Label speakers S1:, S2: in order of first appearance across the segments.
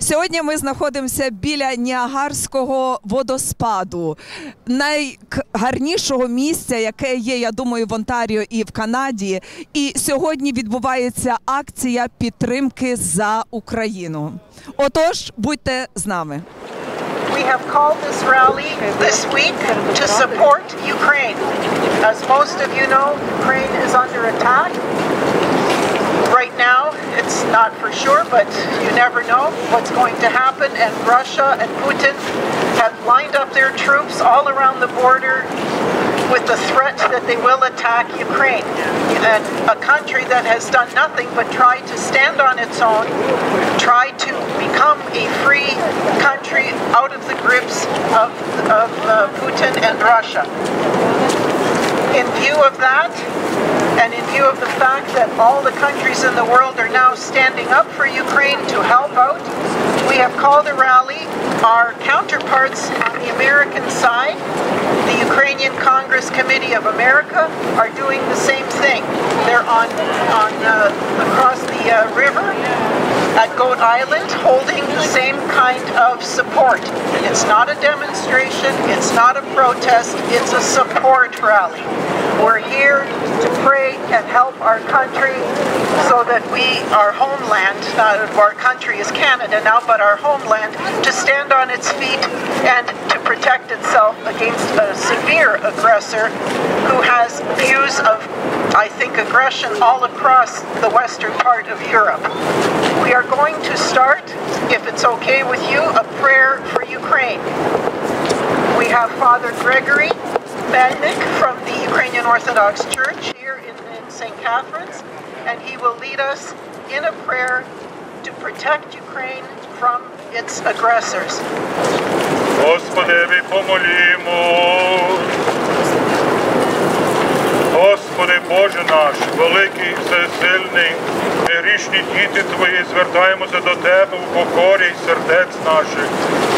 S1: Сьогодні ми знаходимося біля Ніагарського водоспаду, найгарнішого місця, яке є, я думаю, в Онтаріо і в Канаді. І сьогодні відбувається акція підтримки за Україну. Отож, будьте з нами.
S2: We have called this rally this week to support Ukraine. As most of you know, Ukraine is under attack. Right now, it's not for sure, but you never know what's going to happen. And Russia and Putin have lined up their troops all around the border with the threat that they will attack Ukraine. And a country that has done nothing but try to stand on its own, try to become a free country out of the grips of Putin and Russia. In view of that, and in view of the fact that all the countries in the world are now standing up for Ukraine to help out, we have called a rally. Our counterparts on the American side, the Ukrainian Congress Committee of America, are doing the same thing. They're across the river at Goat Island, holding the same kind of support. It's not a demonstration, it's not a protest, it's a support rally. We're here to pray and help our country so that our homeland, not our country is Canada now, but our homeland, to stand on its feet and to protect itself against a severe aggressor who has views of, I think, aggression all across the western part of Europe. We are going to start, if it's okay with you, a prayer for Ukraine. We have Father Gregory Madnik from the Ukrainian Orthodox Church here in St. Catherine's, and he will lead us in a prayer to protect Ukraine from its aggressors.
S3: Господи, помолімо. Господи Боже наш, великий, всесильний, ми грішні діти Твої, звертаємося до Тебе у покорі й сердець наших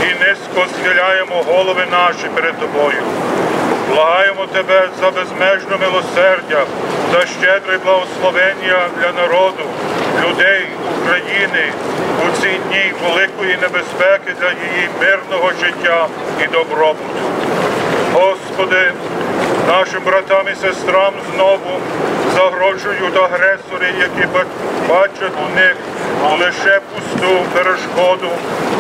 S3: і низько схиляємо голови наші перед Тобою. Благаємо Тебе за безмежне милосердя, за щедре благословення для народу, людей України у ці дні великої небезпеки для її мирного життя і добробуту. Господи, нашим братам і сестрам знову загрожують агресори, які бачать у них лише пусту перешкоду,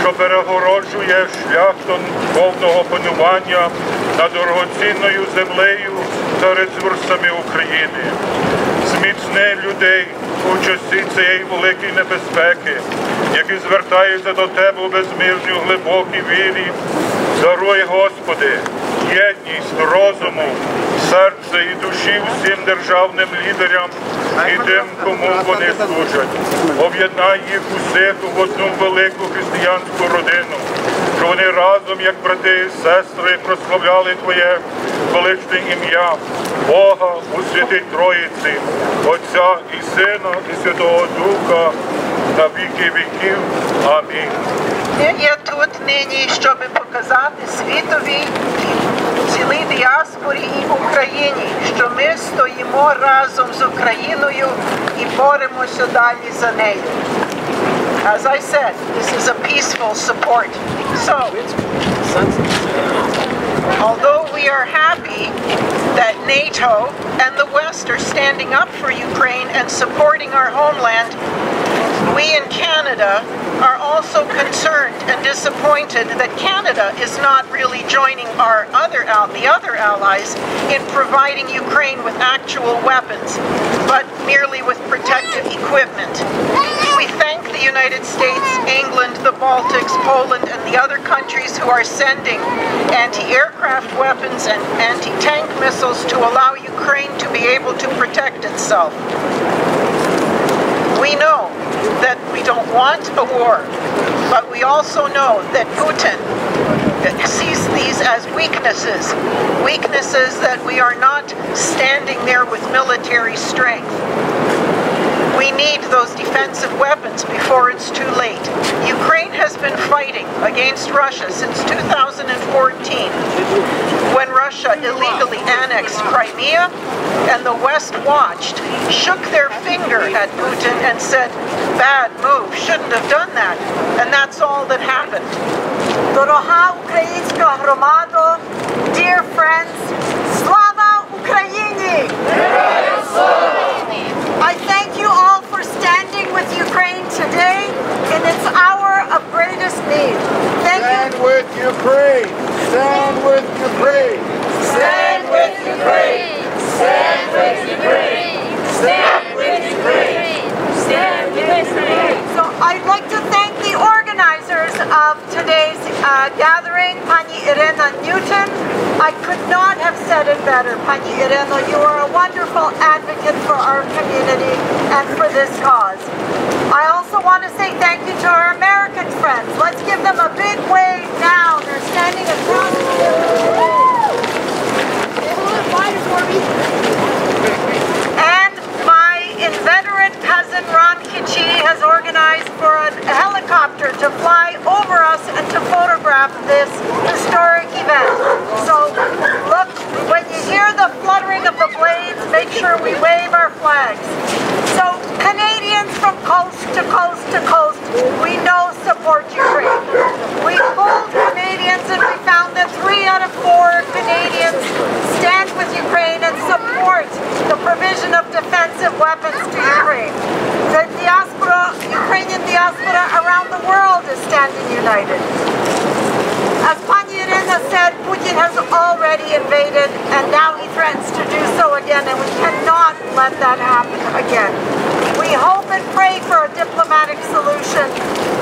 S3: що перегороджує шлях до повного панування над дорогоцінною землею та ресурсами України. Зміцни людей у часі цієї великої небезпеки, які звертаються до Тебе у безмірній глибокій вірі. Даруй, Господи, єдність розуму, серця і душі всім державним лідерам і тим, кому вони служать. Об'єднай їх усіх в одну велику християнську родину, щоб вони разом, як брати і сестри, прославляли Твоє величне ім'я, Бога у Святій Троїці, Отця і Сина і Святого Духа, на віки віків. Амінь.
S2: Я тут нині, щоб показати світові, цілій діаспорі і Україні, що ми стоїмо разом з Україною і боремося далі за нею. As I said, this is a peaceful support. So, although we are happy that NATO and the West are standing up for Ukraine and supporting our homeland, we in Canada are also concerned and disappointed that Canada is not really joining the other allies in providing Ukraine with actual weapons, but merely with protective equipment. We thank the United States, England, the Baltics, Poland, and the other countries who are sending anti-aircraft weapons and anti-tank missiles to allow Ukraine to be able to protect itself. We know that we don't want a war, but we also know that Putin sees these as weaknesses that we are not standing there with military strength. We need those defensive weapons before it's too late. Ukraine has been fighting against Russia since 2014, when Russia illegally annexed Crimea, and the West watched, shook their finger at Putin and said, bad move, shouldn't have done that. And that's all all that happened.
S4: Дорога українська громадо, dear friends, слава Україні! I thank you all for standing with Ukraine today in its hour of greatest need. Thank you.
S5: Stand with Ukraine! Stand with Ukraine!
S4: Stand with Ukraine! Stand with Ukraine! Stand with Ukraine! Stand with Ukraine! So I'd like to thank the organizers of today's gathering, Pani Irena Newton. I could not have said it better, Pani Irena. You are a wonderful advocate for our community and for this cause. I also want to say thank you to our American friends. Let's give them a big wave now. They're standing across the And my inveterate cousin Ron Kichi has organized for a helicopter to fly over us and to photograph this historic event. So look, when you hear the fluttering of the blades, make sure we wave our flags. So Canadians from coast to coast to coast, we know support Ukraine. We polled Canadians and we found that 3 out of 4 Canadians stand with Ukraine and support the provision of defensive weapons to Ukraine. The diaspora, Ukrainian diaspora around the world is standing united. As Pani Irena said, Putin has already invaded and now he threatens to do so again, and we cannot let that happen again. We hope and pray for a diplomatic solution,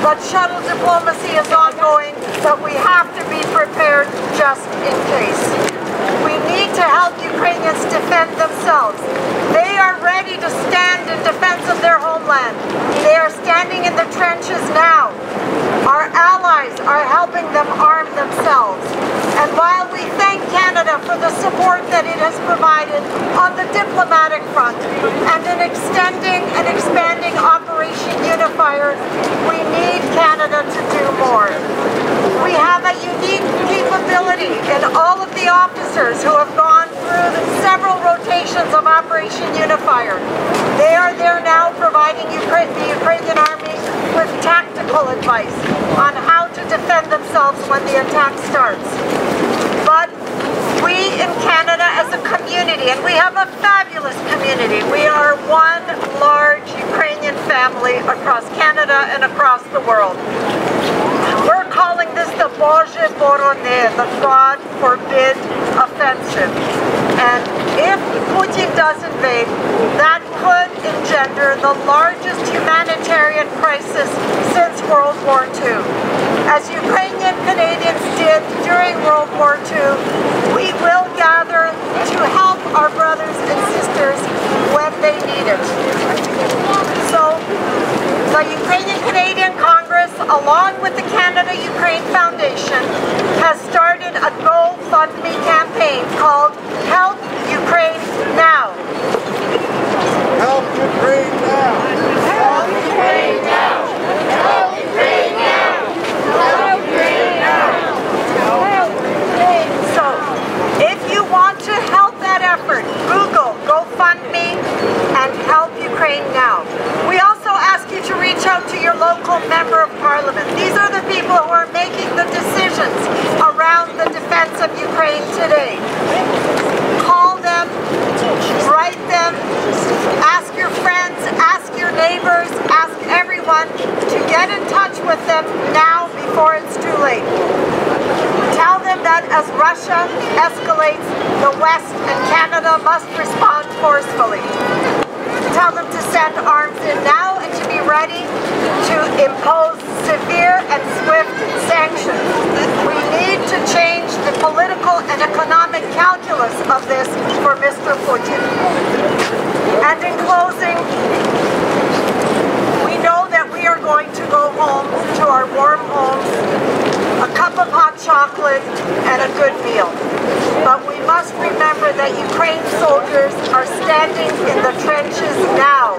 S4: but shuttle diplomacy is ongoing, but we have to be prepared just in case. We need to help Ukrainians defend themselves. They are ready to stand in defense of their homeland. They are standing in the trenches now. Our allies are helping them arm themselves. And while we thank Canada for the support that it has provided on the diplomatic front and in extending and expanding Operation Unifier, we need Canada to do more. We have a unique capability in all of the officers who have gone through the several rotations of Operation Unifier. They are there now providing the Ukrainian army with tactical advice on how to defend themselves when the attack starts. But we in Canada as a community, and we have a fabulous community, we are one large Ukrainian family across Canada and across the world. We're calling this the Boże Borone, the God forbid offensive. And if Putin does invade, that could engender the largest humanitarian crisis since World War II. As Ukrainian Canadians did during World War II, we will gather to help our brothers and sisters when they need it. So, the Ukrainian-Canadian Congress, along with the Canada-Ukraine Foundation, has started a GoFundMe campaign called Help Ukraine Now.
S5: Help Ukraine now!
S4: Help Ukraine now! Help Ukraine now! Help Ukraine now! Help Ukraine! So, if you want to help that effort, Google GoFundMe and Help Ukraine Now. We also ask you to reach out to your local member of parliament. These are the people who are making the decisions around the defense of Ukraine today. Call them, write them, ask your friends, ask your neighbors, ask everyone to get in touch with them now before it's too late. Tell them that as Russia escalates, the West and Canada must respond forcefully. Tell them to send arms in now and to be ready to impose severe and swift sanctions. We need to change the political and economic calculus of this for Mr. Putin. And in closing, we know that we are going to go home to our warm homes, a cup of hot chocolate, and a good meal. But we must remember that Ukraine soldiers are standing in the trenches now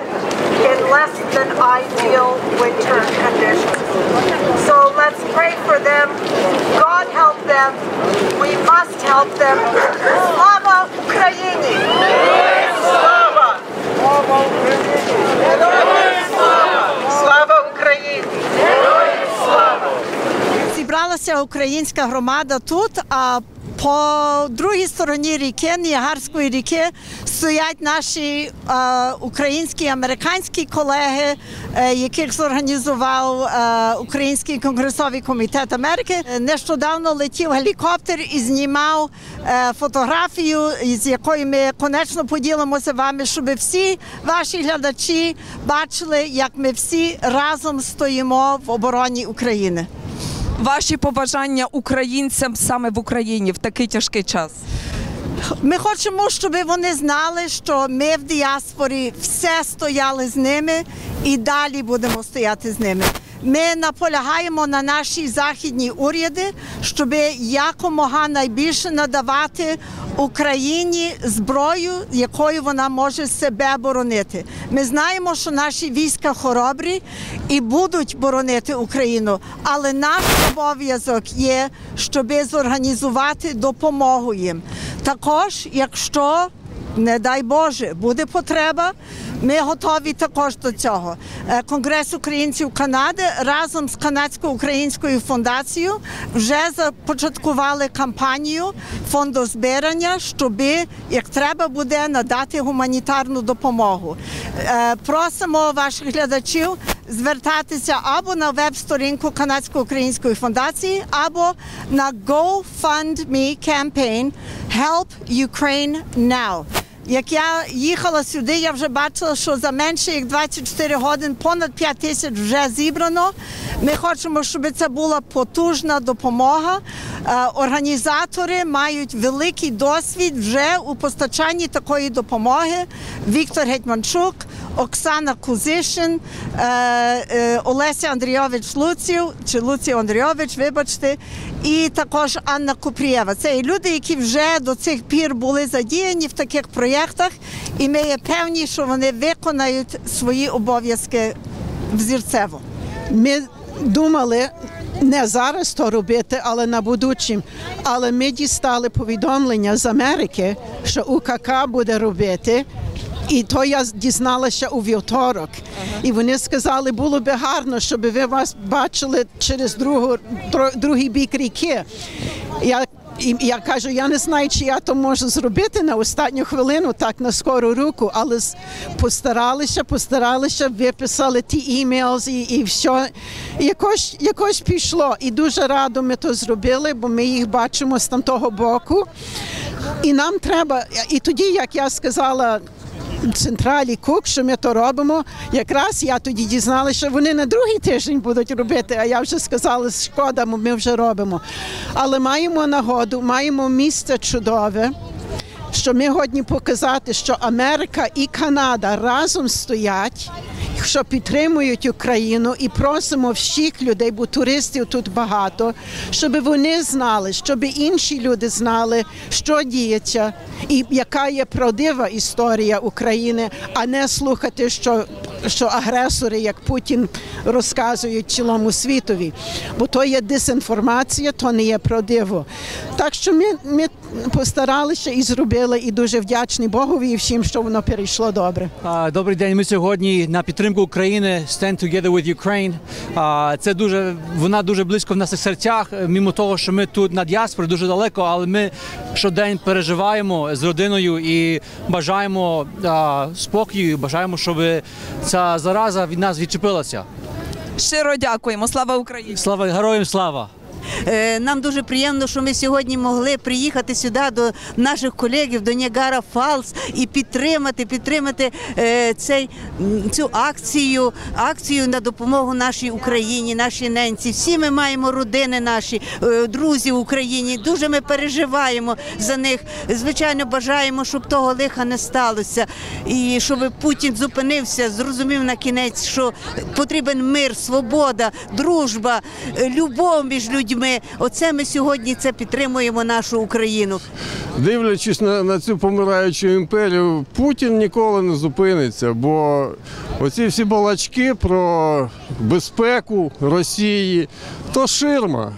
S4: in less than ideal winter conditions. So let's pray for them. God help them. We must help them. Slava Ukraini!
S2: Slava! Slava Ukraini!
S4: Slava! зібралася українська громада тут, а по другій стороні ріки, Ніагарської ріки, стоять наші українські і американські колеги, яких зорганізував Український конгресовий комітет Америки. Нещодавно летів гелікоптер і знімав фотографію, з якою ми конечно поділимося з вами, щоб всі ваші глядачі бачили, як ми всі разом стоїмо в обороні України.
S1: Ваші побажання українцям саме в Україні в такий тяжкий час?
S4: Ми хочемо, щоб вони знали, що ми в діаспорі все стояли з ними і далі будемо стояти з ними. Ми наполягаємо на наші західні уряди, щоб якомога найбільше надавати Україні зброю, якою вона може себе боронити. Ми знаємо, що наші війська хоробрі і будуть боронити Україну, але наш обов'язок є, щоб зорганізувати допомогу їм. Також, якщо, не дай Боже, буде потреба, ми готові також до цього. Конгрес українців Канади разом з Канадсько-українською фундацією вже започаткували кампанію фондозбирання, щоб, як треба буде, надати гуманітарну допомогу. Просимо ваших глядачів звертатися або на веб-сторінку Канадсько-української фундації, або на GoFundMe campaign Help Ukraine Now. Як я їхала сюди, я вже бачила, що за менше як 24 години понад 5 тисяч вже зібрано. Ми хочемо, щоб це була потужна допомога. Організатори мають великий досвід вже у постачанні такої допомоги. Віктор Гетьманчук, Оксана Кузишин, Олеся Андрійович Луців, чи Луців Андрійович, вибачте, і також Анна Купрієва. Це і люди, які вже до цих пір були задіяні в таких проєктах, і ми є певні, що вони виконають свої обов'язки взірцево.
S6: Ми думали не зараз то робити, але на будучим. Але ми дістали повідомлення з Америки, що УКК буде робити. І то я дізналася у вівторок. І вони сказали, було би гарно, щоб ви вас бачили через другий бік ріки. Я кажу, я не знаю, чи я то можу зробити на останню хвилину, так на скору руку, але постаралися, виписали ті імейлзи і все. Якось пішло. І дуже радо ми то зробили, бо ми їх бачимо з того боку. І нам треба, і тоді, як я сказала, централі Кук, що ми то робимо. Якраз я тоді дізналася, що вони на другий тиждень будуть робити, а я вже сказала, шкода, ми вже робимо. Але маємо нагоду, маємо місце чудове, що ми годні показати, що Америка і Канада разом стоять, що підтримують Україну, і просимо всіх людей, бо туристів тут багато, щоб вони знали, щоб інші люди знали, що діється і яка є правдива історія України, а не слухати, що агресори, як Путін, розказують цілому світові. Бо то є дезінформація, то не є правдиво. Так що ми постаралися і зробили, і дуже вдячні Богові і всім, що воно перейшло добре.
S7: Добрий день, ми сьогодні на підтримку України Stand Together with Ukraine. Вона дуже близько в наших серцях, мимо того, що ми тут на діаспорі дуже далеко, але ми щодень переживаємо з родиною і бажаємо спокою, бажаємо, щоб ця зараза від нас відчепилася.
S1: Щиро дякуємо. Слава Україні!
S7: Слава героям, слава!
S8: Нам дуже приємно, що ми сьогодні могли приїхати сюди до наших колегів, до NiagaraFalls і підтримати цю акцію на допомогу нашій Україні, нашій ненці. Всі ми маємо родини наші, друзі в Україні, дуже ми переживаємо за них. Звичайно, бажаємо, щоб того лиха не сталося і щоб Путін зупинився, зрозумів на кінець, що потрібен мир, свобода, дружба, любов між людьми. Оце ми сьогодні підтримуємо нашу Україну.
S9: Дивлячись на цю помираючу імперію, Путін ніколи не зупиниться, бо оці всі балачки про безпеку Росії – то ширма.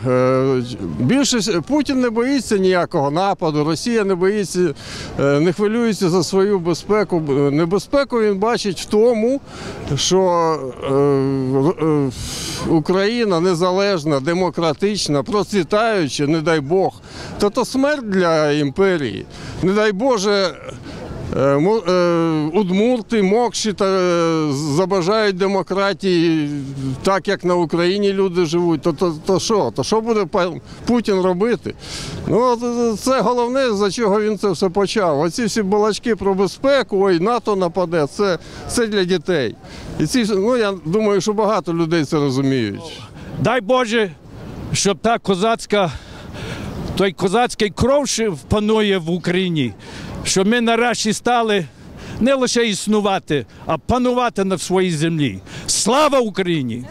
S9: Путін не боїться ніякого нападу, Росія не боїться, не хвилюється за свою безпеку. Небезпеку він бачить в тому, що Україна незалежна, демократична, демократична, процвітаюча, не дай Бог, то смерть для імперії. Не дай Боже, удмурти, мокші забажають демократії, так як на Україні люди живуть, то що? То що буде Путін робити? Ну, це головне, за чого він це все почав. Оці всі балачки про безпеку, ой, НАТО нападе, це для дітей. І я думаю, що багато людей це розуміють.
S10: Дай Боже, щоб той козацький кров панує в Україні, щоб ми нарешті стали не лише існувати, а панувати на своїй землі. Слава Україні!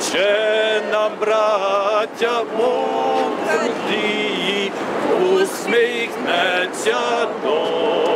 S11: Ще нам, браття молоді, усміхнеться до